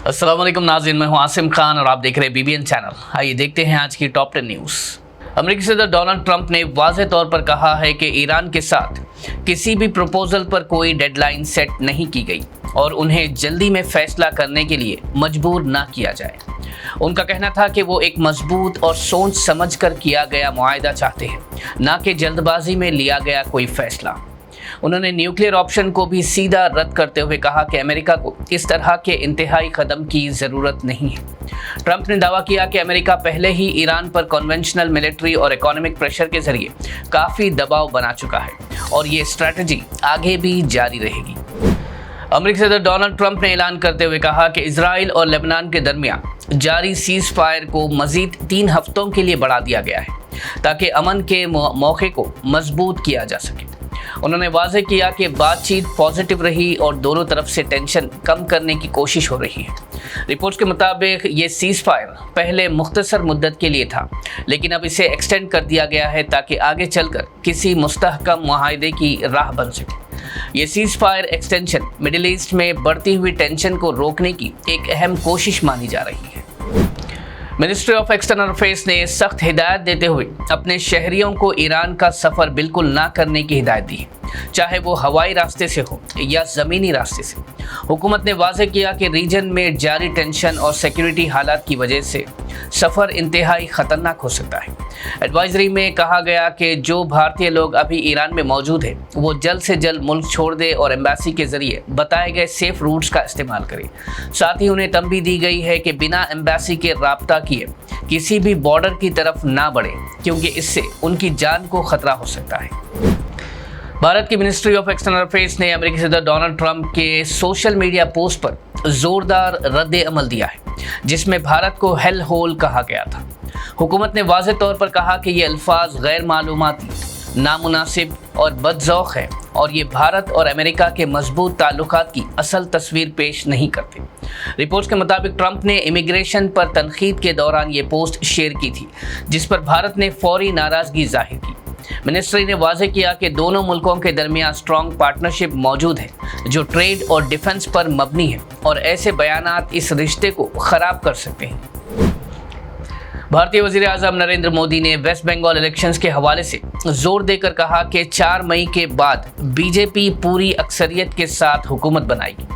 अस्सलाम वालेकुम नाज़रीन, मैं हूं आसिम खान और आप देख रहे हैं BBN चैनल। आइए देखते हैं आज की टॉप 10 न्यूज़। अमेरिकी सदर डोनाल्ड ट्रंप ने वाज़ेह तौर पर कहा है कि ईरान के साथ किसी भी प्रपोजल पर कोई डेडलाइन सेट नहीं की गई और उन्हें जल्दी में फैसला करने के लिए मजबूर ना किया जाए। उनका कहना था कि वो एक मजबूत और सोच समझ कर किया गया मुआहदा चाहते हैं, ना कि जल्दबाजी में लिया गया कोई फैसला। उन्होंने न्यूक्लियर ऑप्शन को भी सीधा रद्द करते हुए कहा कि अमेरिका को इस तरह के इंतहाई कदम की ज़रूरत नहीं है। ट्रंप ने दावा किया कि अमेरिका पहले ही ईरान पर कन्वेंशनल मिलिट्री और इकोनॉमिक प्रेशर के जरिए काफ़ी दबाव बना चुका है और ये स्ट्रैटेजी आगे भी जारी रहेगी। अमेरिकी सदर डोनाल्ड ट्रंप ने ऐलान करते हुए कहा कि इजराइल और लेबनान के दरमियान जारी सीज़ फायर को मज़ीद 3 हफ्तों के लिए बढ़ा दिया गया है ताकि अमन के मौके को मजबूत किया जा सके। उन्होंने वाज़ेह किया कि बातचीत पॉजिटिव रही और दोनों तरफ से टेंशन कम करने की कोशिश हो रही है। रिपोर्ट्स के मुताबिक ये सीज़ फायर पहले मुख्तसर मुद्दत के लिए था, लेकिन अब इसे एक्सटेंड कर दिया गया है ताकि आगे चलकर किसी मुस्तहकम मुआहदे की राह बन सके। ये seize fire extension middle east में बढ़ती हुई टेंशन को रोकने की एक अहम कोशिश मानी जा रही है। मिनिस्ट्री ऑफ एक्सटर्नल अफेयर्स ने सख्त हिदायत देते हुए अपने शहरियों को ईरान का सफ़र बिल्कुल ना करने की हिदायत दी है, चाहे वो हवाई रास्ते से हो या ज़मीनी रास्ते से। हुकूमत ने वाज़ेह किया कि रीजन में जारी टेंशन और सिक्योरिटी हालात की वजह से सफ़र इंतहाई ख़तरनाक हो सकता है। एडवाइजरी में कहा गया कि जो भारतीय लोग अभी ईरान में मौजूद हैं वो जल्द से जल्द मुल्क छोड़ दें और एम्बेसी के ज़रिए बताए गए सेफ रूट्स का इस्तेमाल करें। साथ ही उन्हें तंबीह दी गई है कि बिना एम्बेसी के राब्ता किए किसी भी बॉर्डर की तरफ ना बढ़ें, क्योंकि इससे उनकी जान को खतरा हो सकता है। भारत की मिनिस्ट्री ऑफ एक्सटर्नल अफेयर्स ने अमेरिकी सदर डोनाल्ड ट्रंप के सोशल मीडिया पोस्ट पर जोरदार रद्द अमल दिया है, जिसमें भारत को हेल होल कहा गया था। हुकूमत ने वाज़ेह तौर पर कहा कि ये अल्फाज गैर मालूमाती, नामुनासिब और बदज़ौक़ है और ये भारत और अमेरिका के मजबूत ताल्लुकात की असल तस्वीर पेश नहीं करते। रिपोर्ट्स के मुताबिक ट्रंप ने इमिग्रेशन पर तनकीद के दौरान ये पोस्ट शेयर की थी, जिस पर भारत ने फौरी नाराज़गी जाहिर की। मिनिस्ट्री ने वाज़ेह किया कि दोनों मुल्कों के दरमियान स्ट्रॉन्ग पार्टनरशिप मौजूद है जो ट्रेड और डिफेंस पर मबनी है और ऐसे बयानात इस रिश्ते को ख़राब कर सकते हैं। भारतीय वज़ीर आज़म नरेंद्र मोदी ने वेस्ट बंगाल इलेक्शंस के हवाले से जोर देकर कहा कि 4 मई के बाद बीजेपी पूरी अक्सरियत के साथ हुकूमत बनाएगी।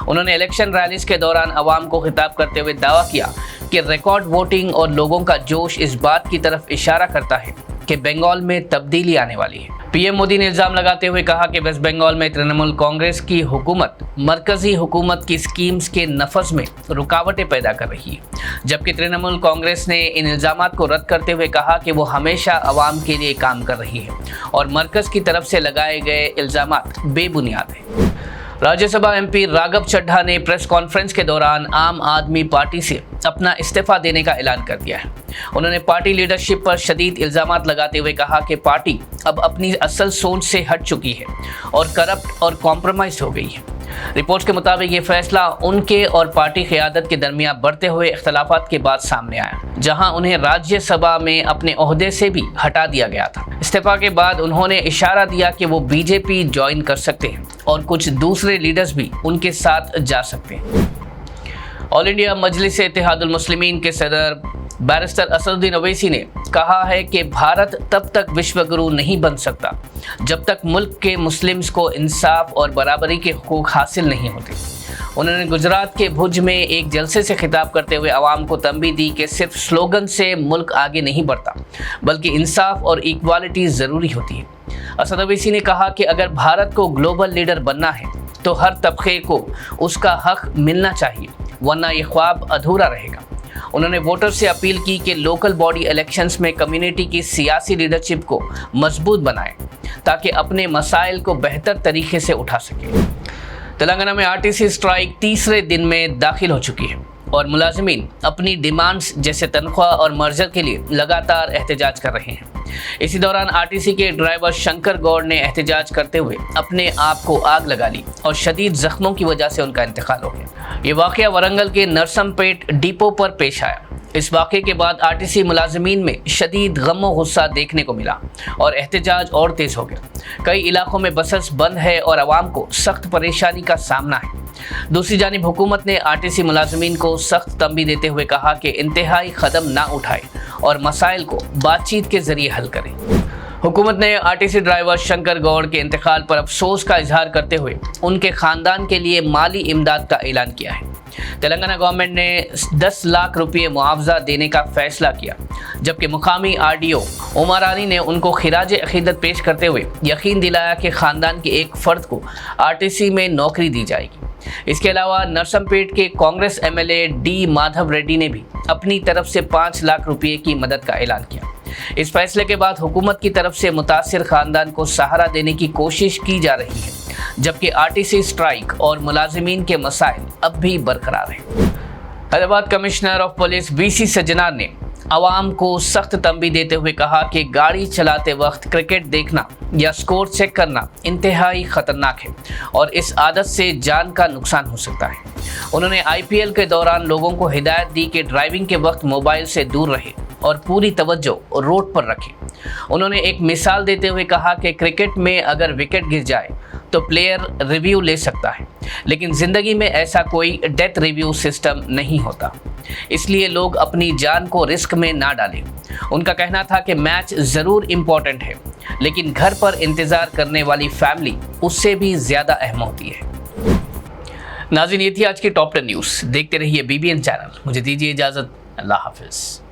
उन्होंने इलेक्शन रैलीज के दौरान अवाम को खिताब करते हुए दावा किया कि रिकॉर्ड वोटिंग और लोगों का जोश इस बात की तरफ इशारा करता है कि बंगाल में तब्दीली आने वाली है। पीएम मोदी ने इल्ज़ाम लगाते हुए कहा कि वेस्ट बंगाल में तृणमूल कांग्रेस की हुकूमत मरकजी हुकूमत की स्कीम्स के नफज में रुकावटें पैदा कर रही है, जबकि तृणमूल कांग्रेस ने इन इल्ज़ामात को रद्द करते हुए कहा कि वो हमेशा अवाम के लिए काम कर रही है और मरकज़ की तरफ से लगाए गए इल्ज़ामात बेबुनियाद हैं। राज्यसभा MP राघव चड्ढा ने प्रेस कॉन्फ्रेंस के दौरान आम आदमी पार्टी से अपना इस्तीफा देने का ऐलान कर दिया है। उन्होंने पार्टी लीडरशिप पर शदीद इल्ज़ामात लगाते हुए कहा कि पार्टी अब अपनी असल सोच से हट चुकी है और करप्ट और कॉम्प्रोमाइज़ हो गई है। रिपोर्ट्स के मुताबिक ये फैसला उनके और पार्टी क़यादत के दरमियान बढ़ते हुए इख्तलाफात के बाद सामने आया, जहां उन्हें राज्यसभा में अपने ओहदे से भी हटा दिया गया था। इस्तीफा के बाद उन्होंने इशारा दिया कि वो बीजेपी ज्वाइन कर सकते हैं और कुछ दूसरे लीडर्स भी उनके साथ जा सकते हैं। ऑल इंडिया मजलिस इत्तेहादुल मुस्लिमीन के सदर बैरिस्टर असदुद्दीन ओवैसी ने कहा है कि भारत तब तक विश्व गुरु नहीं बन सकता जब तक मुल्क के मुस्लिम्स को इंसाफ और बराबरी के हुकूक हासिल नहीं होते। उन्होंने गुजरात के भुज में एक जलसे से खिताब करते हुए आवाम को तंबीह दी कि सिर्फ स्लोगन से मुल्क आगे नहीं बढ़ता, बल्कि इंसाफ और इक्वालिटी ज़रूरी होती है। असद ओवैसी ने कहा कि अगर भारत को ग्लोबल लीडर बनना है तो हर तबके को उसका हक मिलना चाहिए, वरना ये ख्वाब अधूरा रहेगा। उन्होंने वोटर से अपील की कि लोकल बॉडी इलेक्शंस में कम्युनिटी की सियासी लीडरशिप को मजबूत बनाएं ताकि अपने मसाइल को बेहतर तरीके से उठा सकें। तेलंगाना में RTC स्ट्राइक तीसरे दिन में दाखिल हो चुकी है और मुलाजिमीन अपनी डिमांड्स जैसे तनख्वाह और मर्जर के लिए लगातार एहतजाज कर रहे हैं। इसी दौरान RTC के ड्राइवर शंकर गौड़ ने एहतजाज करते हुए अपने आप को आग लगा ली और शदीद जख्मों की वजह से उनका इंतकाल हो गया। ये वाक़या वरंगल के नरसमपेट डिपो पर पेश आया। इस वाक़े के बाद RTC मुलाजिमीन में शदीद गम व गुस्सा देखने को मिला और एहतजाज और तेज़ हो गया। कई इलाकों में बसेस बंद है और आवाम को सख्त परेशानी का सामना है। दूसरी जानिब हुकूमत ने आरटीसी मुलाजमीन को सख्त तंबीह देते हुए कहा कि इंतहाई कदम ना उठाए और मसाइल को बातचीत के जरिए हल करें। हुकूमत ने आरटीसी ड्राइवर शंकर गौड़ के इंतकाल पर अफसोस का इजहार करते हुए उनके खानदान के लिए माली इमदाद का ऐलान किया है। तेलंगाना गवर्नमेंट ने 10 लाख रुपये मुआवजा देने का फैसला किया, जबकि मुकामी आरडीओ उमरानी ने उनको खिराज अकीदत पेश करते हुए यकीन दिलाया कि खानदान के एक फर्द को आरटीसी में नौकरी दी जाएगी। इसके अलावा नरसमपेट के कांग्रेस एमएलए डी माधव रेड्डी ने भी अपनी तरफ से 5 लाख रुपये की मदद का ऐलान किया। इस फैसले के बाद हुकूमत की तरफ से मुतासिर खानदान को सहारा देने की कोशिश की जा रही है, जबकि आरटीसी स्ट्राइक और मुलाजिमीन के मसाइल अब भी बरकरार हैं। Hyderabad commissioner of police BC Sajjanar ने आवाम को सख्त तंबीह देते हुए कहा कि गाड़ी चलाते वक्त क्रिकेट देखना या स्कोर चेक करना इंतहाई खतरनाक है और इस आदत से जान का नुकसान हो सकता है। उन्होंने आईपीएल के दौरान लोगों को हिदायत दी कि ड्राइविंग के वक्त मोबाइल से दूर रहे और पूरी तवज्जो रोड पर रखें। उन्होंने एक मिसाल देते हुए कहा कि क्रिकेट में अगर विकेट गिर जाए तो प्लेयर रिव्यू ले सकता है, लेकिन ज़िंदगी में ऐसा कोई डेथ रिव्यू सिस्टम नहीं होता, इसलिए लोग अपनी जान को रिस्क में ना डालें। उनका कहना था कि मैच ज़रूर इम्पोर्टेंट है, लेकिन घर पर इंतज़ार करने वाली फैमिली उससे भी ज़्यादा अहम होती है। नाज़रीन, ये थी आज की टॉप 10 न्यूज़। देखते रहिए बीबीएन चैनल। मुझे दीजिए इजाज़त। अल्लाह हाफिज़।